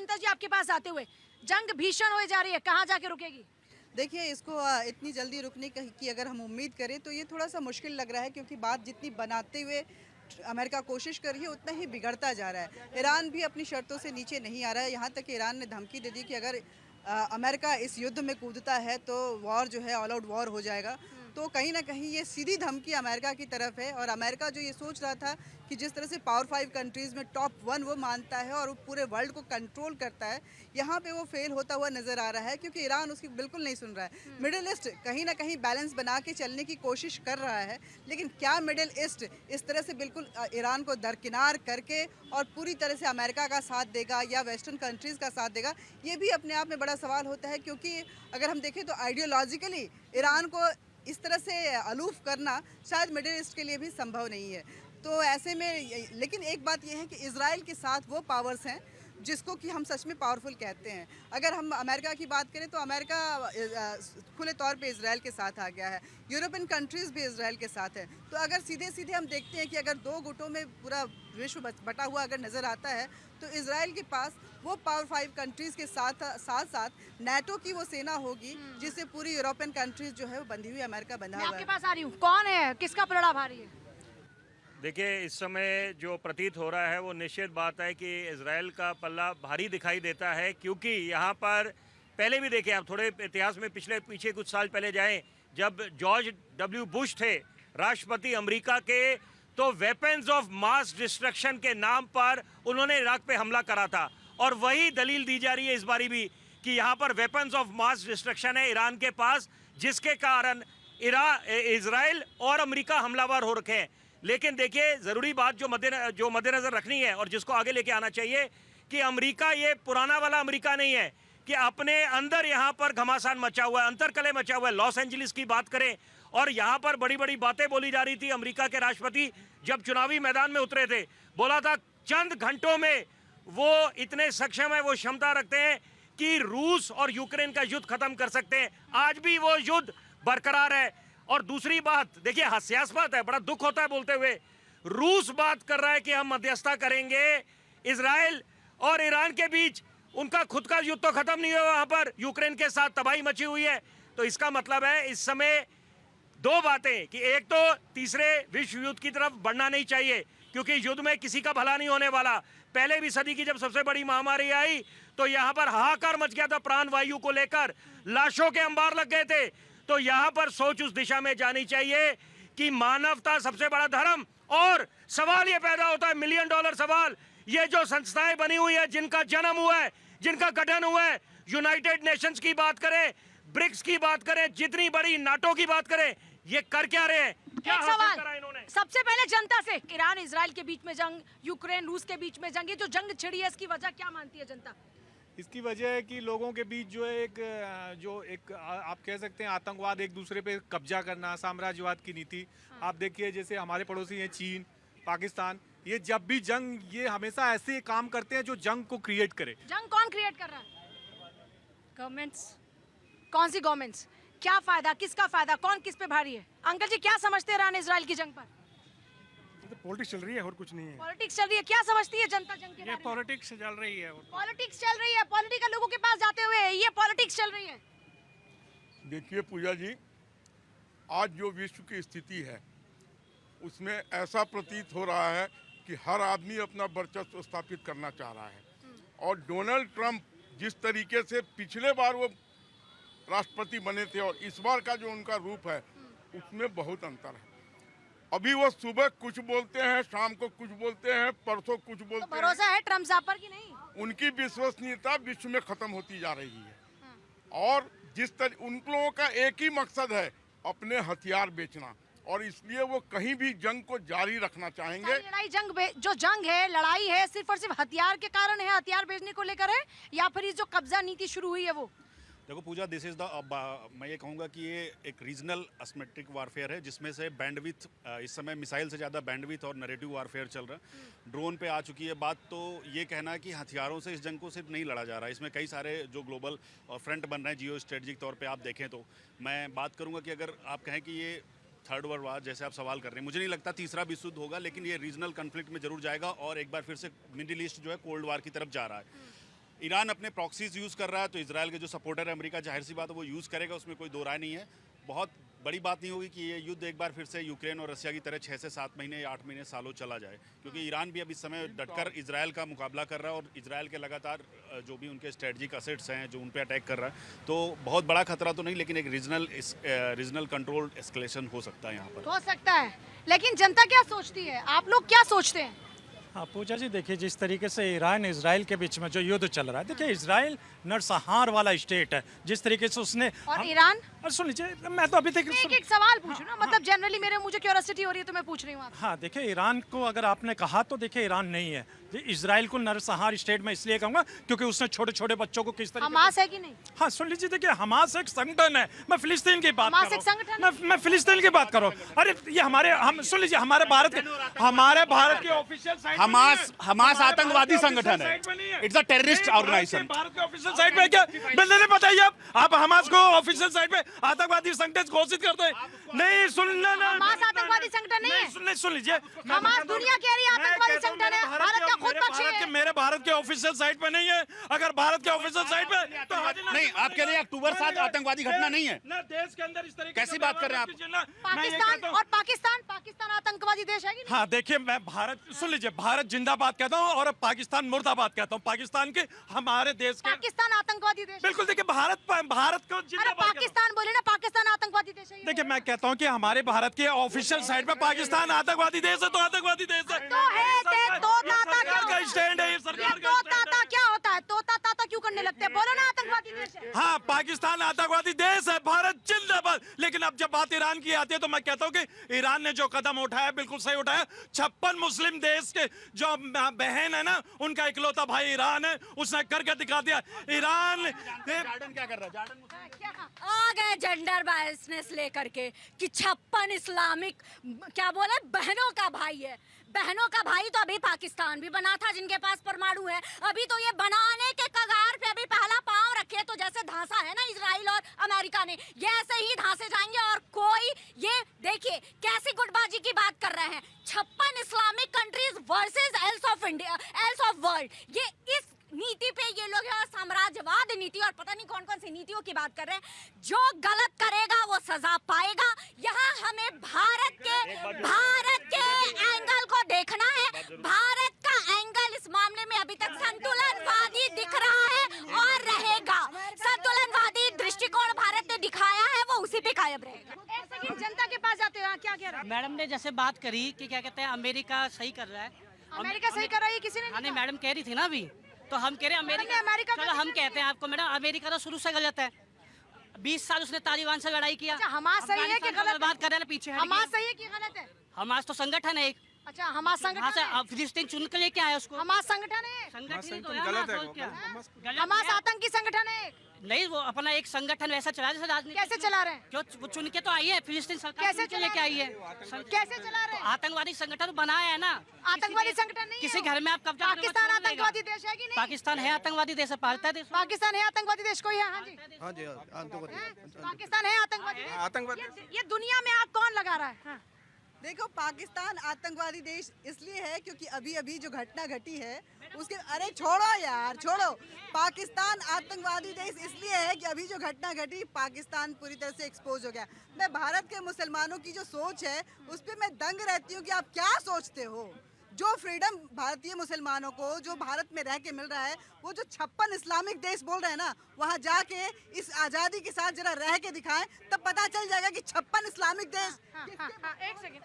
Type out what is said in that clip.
जयंता जी आपके पास आते हुए, जंग भीषण हो जा रही है, कहाँ जाके रुकेगी? देखिए, इसको इतनी जल्दी रुकने की अगर हम उम्मीद करें तो ये थोड़ा सा मुश्किल लग रहा है, क्योंकि बात जितनी बनाते हुए अमेरिका कोशिश कर रही है उतना ही बिगड़ता जा रहा है। ईरान भी अपनी शर्तों से नीचे नहीं आ रहा है। यहाँ तक कि ईरान ने धमकी दे दी कि अगर अमेरिका इस युद्ध में कूदता है तो वॉर जो है ऑल आउट वॉर हो जाएगा। तो कहीं ना कहीं ये सीधी धमकी अमेरिका की तरफ है, और अमेरिका जो ये सोच रहा था कि जिस तरह से पावर 5 कंट्रीज़ में टॉप 1 वो मानता है और वो पूरे वर्ल्ड को कंट्रोल करता है, यहाँ पे वो फेल होता हुआ नज़र आ रहा है, क्योंकि ईरान उसकी बिल्कुल नहीं सुन रहा है। मिडिल ईस्ट कहीं ना कहीं बैलेंस बना के चलने की कोशिश कर रहा है, लेकिन क्या मिडिल ईस्ट इस तरह से बिल्कुल ईरान को दरकिनार करके और पूरी तरह से अमेरिका का साथ देगा या वेस्टर्न कंट्रीज़ का साथ देगा, ये भी अपने आप में बड़ा सवाल होता है। क्योंकि अगर हम देखें तो आइडियोलॉजिकली ईरान को इस तरह से अलूफ करना शायद मिडिल ईस्ट के लिए भी संभव नहीं है। तो ऐसे में लेकिन एक बात यह है कि इजराइल के साथ वो पावर्स हैं जिसको कि हम सच में पावरफुल कहते हैं। अगर हम अमेरिका की बात करें तो अमेरिका खुले तौर पे इजराइल के साथ आ गया है, यूरोपियन कंट्रीज़ भी इजराइल के साथ है। तो अगर सीधे सीधे हम देखते हैं कि अगर दो गुटों में पूरा विश्व बटा हुआ अगर नज़र आता है, तो इजराइल के पास वो पावर 5 कंट्रीज़ के साथ साथ साथ नाटो की वो सेना होगी जिससे पूरी यूरोपियन कंट्रीज़ जो है वो बंधी हुई, अमेरिका बंधा मैं हुआ आपके है। पास आ रही हूँ, कौन है, किसका पलड़ा भारी है? देखिए, इस समय जो प्रतीत हो रहा है वो निश्चित बात है कि इजराइल का पल्ला भारी दिखाई देता है, क्योंकि यहाँ पर पहले भी देखें, आप थोड़े इतिहास में पीछे कुछ साल पहले जाएं, जब जॉर्ज डब्ल्यू बुश थे राष्ट्रपति अमेरिका के, तो वेपन्स ऑफ मास डिस्ट्रक्शन के नाम पर उन्होंने इराक पे हमला करा था, और वही दलील दी जा रही है इस बारी भी कि यहाँ पर वेपन्स ऑफ मास डिस्ट्रक्शन है ईरान के पास, जिसके कारण इजराइल और अमेरिका हमलावर हो रखे हैं। लेकिन देखिए, ज़रूरी बात जो मद्देनज़र रखनी है और जिसको आगे लेके आना चाहिए कि अमेरिका ये पुराना वाला अमेरिका नहीं है कि अपने अंदर यहाँ पर घमासान मचा हुआ है, अंतरकलह मचा हुआ है। लॉस एंजलिस की बात करें, और यहाँ पर बड़ी बड़ी बातें बोली जा रही थी। अमेरिका के राष्ट्रपति जब चुनावी मैदान में उतरे थे, बोला था चंद घंटों में वो इतने सक्षम है, वो क्षमता रखते हैं कि रूस और यूक्रेन का युद्ध खत्म कर सकते हैं। आज भी वो युद्ध बरकरार है। और दूसरी बात देखिए, हास्यास्पद है, बड़ा दुख होता है बोलते हुए, रूस बात कर रहा है कि हम मध्यस्थता करेंगे इजराइल और ईरान के बीच। उनका खुद का युद्ध तो खत्म नहीं हुआ, वहां पर यूक्रेन के साथ तबाही मची हुई है। तो इसका मतलब है इस समय दो बातें कि एक तो तीसरे विश्व युद्ध की तरफ बढ़ना नहीं चाहिए, क्योंकि युद्ध में किसी का भला नहीं होने वाला। पहले भी सदी की जब सबसे बड़ी महामारी आई तो यहाँ पर हाहाकार मच गया था, प्राण वायु को लेकर लाशों के अंबार लग गए थे। तो यहाँ पर सोच उस दिशा में जानी चाहिए कि मानवता सबसे बड़ा धर्म। और सवाल ये पैदा होता है, $1 मिलियन सवाल, ये जो संस्थाएं बनी हुई है, जिनका जन्म हुआ है, जिनका गठन हुआ है, यूनाइटेड नेशंस की बात करें, ब्रिक्स की बात करें, जितनी बड़ी नाटो की बात करें, ये कर क्या रहे हैं? क्या एक हासिल करा सवाल इन्होंने? सबसे पहले जनता से, ईरान इजराइल के बीच में जंग, यूक्रेन रूस के बीच में जंग, ये जो जंग छिड़ी है इसकी वजह क्या मानती है जनता? इसकी वजह है कि लोगों के बीच जो है आप कह सकते हैं आतंकवाद, एक दूसरे पे कब्जा करना, साम्राज्यवाद की नीति। आप देखिए, जैसे हमारे पड़ोसी हैं चीन, पाकिस्तान, ये जब भी जंग, ये हमेशा ऐसे काम करते हैं जो जंग को क्रिएट करे। जंग कौन क्रिएट कर रहा है? गवर्नमेंट्स। कौन सी गवर्नमेंट्स? क्या फायदा, किसका फायदा, कौन किस पे भारी है? अंकल जी, क्या समझते हैं ईरान इजराइल की जंग पर? पॉलिटिक्स चल रही है और कुछ नहीं है। पॉलिटिक्स चल रही है, क्या समझती है जनता जंग के ये बारे में? पॉलिटिक्स चल रही है। पॉलिटिक्स चल रही है, पॉलिटिकल लोगों के पास जाते हुए ये पॉलिटिक्स चल रही है। देखिए पूजा जी, आज जो विश्व की स्थिति है उसमें ऐसा प्रतीत हो रहा है कि हर आदमी अपना वर्चस्व स्थापित करना चाह रहा है। और डोनाल्ड ट्रंप जिस तरीके से पिछले बार वो राष्ट्रपति बने थे और इस बार का जो उनका रूप है, उसमें बहुत अंतर है। अभी वो सुबह कुछ बोलते हैं, शाम को कुछ बोलते हैं, परसों कुछ तो बोलते हैं। भरोसा है ट्रम्प साहब पर कि नहीं? उनकी विश्वसनीयता विश्व में खत्म होती जा रही है। और उन लोगों का एक ही मकसद है, अपने हथियार बेचना, और इसलिए वो कहीं भी जंग को जारी रखना चाहेंगे। लड़ाई जो जंग है, लड़ाई है, सिर्फ और सिर्फ हथियार के कारण है, हथियार बेचने को लेकर है, या फिर ये जो कब्जा नीति शुरू हुई है वो? देखो पूजा, दिस इज़ द मैं ये कहूँगा कि ये एक रीजनल असमेट्रिक वारफेयर है, जिसमें से बैंडविथ, इस समय मिसाइल से ज़्यादा बैंडविथ और नैरेटिव वारफेयर चल रहा है। ड्रोन पे आ चुकी है बात। तो ये कहना है कि हथियारों से इस जंग को सिर्फ नहीं लड़ा जा रहा है, इसमें कई सारे जो ग्लोबल फ्रंट बन रहे हैं जियो स्ट्रेटजिक तौर पर आप देखें तो। मैं बात करूँगा कि अगर आप कहें कि ये थर्ड वर्ल्ड वार जैसे आप सवाल कर रहे हैं, मुझे नहीं लगता तीसरा विश्व युद्ध होगा, लेकिन ये रीजनल कन्फ्लिक्ट में जरूर जाएगा और एक बार फिर से मिडिल ईस्ट जो है कोल्ड वार की तरफ जा रहा है। ईरान अपने प्रॉक्सीज यूज़ कर रहा है, तो इसराइल के जो सपोर्टर है अमेरिका, जाहिर सी बात है वो यूज़ करेगा, उसमें कोई दो राय नहीं है। बहुत बड़ी बात नहीं होगी कि ये युद्ध एक बार फिर से यूक्रेन और रशिया की तरह 6 से 7 महीने या 8 महीने सालों चला जाए, क्योंकि ईरान भी अब इस समय डटकर इसराइल का मुकाबला कर रहा है और इसराइल के लगातार जो भी उनके स्ट्रेटजिक असेट्स हैं जो उन पे अटैक कर रहा है, तो बहुत बड़ा खतरा तो नहीं, लेकिन एक रीजनल कंट्रोल एस्केलेशन हो सकता है यहाँ पर। हो सकता है, लेकिन जनता क्या सोचती है, आप लोग क्या सोचते हैं? हाँ पूजा जी, देखिए जिस तरीके से ईरान इसराइल के बीच में जो युद्ध चल रहा है, देखिए इसराइल नरसंहार वाला स्टेट है, जिस तरीके से उसने और ईरान? सुन लीजिए, मैं तो अभी तक एक सवाल पूछूं ना, मतलब जनरली मेरे मुझे क्यूरियोसिटी हो रही है तो मैं पूछ रही हूँ आपसे। हाँ देखिए, ईरान को अगर आपने कहा तो देखिए ईरान नहीं है, इसराइल को नरसंहार स्टेट में इसलिए कहूंगा क्योंकि उसने छोटे छोटे बच्चों को किस तरीके हमास है कि नहीं? हाँ सुन लीजिए, देखिए हमास एक संगठन है, मैं फिलिस्तीन की बात हमास कर एक रहा हूँ। संगठन मैं फिलिस्तीन की बात कर रहा हूँ। अरे ये हम सुन लीजिए, हमारे भारत के ऑफिशियल साइट हमास आतंकवादी संगठन है, it's a terrorist organisation. Bharat के ऑफिशियल साइट पे क्या बिल्कुल बताइए आप हमास को ऑफिशियल साइट पे आतंकवादी संगठन घोषित करते हैं? नहीं सुनना ना, हमास आतंकवादी संगठन नहीं है। नहीं सुन लीजिए, हमास दुनिया कह रही है आतंकवादी संगठन है, भारत का खुद पक्ष है। मेरे भारत के ऑफिशियल साइट पे नहीं है। अगर भारत के ऑफिशियल साइट पे तो नहीं, आपके लिए अक्टूबर 7 आतंकवादी घटना नहीं है ना, देश के अंदर इस तरीके कैसी बात कर रहे हैं आप? पाकिस्तान आतंकवादी देश है कि नहीं? हाँ देखिए, मैं भारत सुन लीजिए, भारत जिंदाबाद कहता हूँ और पाकिस्तान मुर्दाबाद कहता हूँ। पाकिस्तान के हमारे देश के पाकिस्तान आतंकवादी देश है। बिल्कुल, देखिए भारत को अरे जिंदाबाद पाकिस्तान बोले ना, पाकिस्तान आतंकवादी देश है ये। देखिए, मैं कहता हूँ कि हमारे भारत के ऑफिशियल साइट पे पाकिस्तान आतंकवादी देश है, तो आतंकवादी देश है। तो है, तो ताता क्या सरकार का होता है? स्टैंड है, ये ये सरकार तो का ताता क्या होता है? तोता ताता क्यों करने लगते हैं? बोलो ना आतंकवादी देश है। हाँ, पाकिस्तान आतंकवादी देश है, भारत जिंदाबाद। लेकिन अब जब बात ईरान की आती है तो मैं कहता हूँ कि ईरान ने जो कदम उठाया बिल्कुल सही उठाया। 56 मुस्लिम देश के जो बहन है ना, उनका इकलौता भाई ईरान है, उसने करके दिखा दिया। ईरान जार्डन क्या कर रहा है? आ गए जेंडर बायसनेस लेकर के कि 56 इस्लामिक क्या बोले बहनों का भाई है। बहनों का भाई तो अभी पाकिस्तान भी बना था जिनके पास परमाणु है, अभी तो ये बनाने के कगार पे अभी पहला पांव रखे। तो जैसे धांसा है ना इसराइल और अमेरिका ने, ये ऐसे ही धांसे जाएंगे। और कोई ये देखिए कैसी गुटबाजी की बात कर रहे हैं, 56 Islamic countries versus else of India, else of world. ये इस नीति पे ये लोग हैं, साम्राज्यवाद नीति और पता नहीं कौन कौन सी नीतियों की बात कर रहे हैं। जो गलत करेगा वो सजा पाएगा। यहाँ हमें भारत के एंगल को देखना है। भारत का एंगल इस मामले में अभी तक संतुलनवादी दिख रहा है और रहेगा। संतुलनवादी दृष्टिकोण भारत ने दिखाया है, वो उसी पे कायम रहेगा। एक सेकंड, जनता के पास जाते हैं, क्या कह रहे हैं? मैडम ने जैसे बात करी कि क्या कहते हैं अमेरिका सही कर रहा है। अमेरिका सही कर रही है, किसी ने हाँ नहीं नहीं, मैडम कह रही थी ना अभी, तो हम कह रहे हैं मैडम ने अमेरिका चलो का हम जिक्र कहते हैं आपको मैडम, अमेरिका तो शुरू से गलत है। 20 साल उसने तालिबान से लड़ाई किया। अच्छा, हमास सही है कि अफगानिस्तान को गलत है? बर्बाद कर रहा है, पीछे हट हमास गया। सही है कि गलत है? हमास तो संगठन है एक, अच्छा, हमास वहाँ संगठन से है? फिलिस्तीन चुन के लेके आया उसको। हमास संगठन है? संगठन ही तो संगठन है गलत हमास, है और क्या? गलत हमास है। आतंकी संगठन है? नहीं, वो अपना एक संगठन वैसा चला जैसे राजनीति। कैसे चला रहे हैं? क्यों वो चुन के तो आई है, फिलिस्तीन सरकार कैसे चुन के चला लेके आई है। कैसे चला रहे हैं? आतंकवादी संगठन बनाया है ना। आतंकवादी संगठन नहीं है किसी वो। घर में आप कब्जा करोगे, पाकिस्तान छोड़ देगा। आतंकवादी देश है कि नहीं? पाकिस्तान है आतंकवादी देश, पालता है देश। पाकिस्तान है आतंकवादी देश, कोई है? हाँ जी, हाँ जी, पाकिस्तान है आतंकवादी देश। आतंकवादी ये दुनिया में आग कौन लगा रहा है? हाँ। देखो, पाकिस्तान आतंकवादी देश इसलिए है क्योंकि अभी अभी जो घटना घटी है उसके, अरे छोड़ो यार, छोड़ो। पाकिस्तान आतंकवादी देश इसलिए है कि अभी जो घटना घटी, पाकिस्तान पूरी तरह से एक्सपोज हो गया। मैं भारत के मुसलमानों की जो सोच है उस पर मैं दंग रहती हूँ कि आप क्या सोचते हो। जो फ्रीडम भारतीय मुसलमानों को जो भारत में रह के मिल रहा है, वो जो 56 इस्लामिक देश बोल रहे हैं ना, वहाँ जाके इस आज़ादी के साथ जरा रह के दिखाएं, तब पता चल जाएगा कि 56 इस्लामिक देश हाँ, हाँ, हाँ, एक सेकंड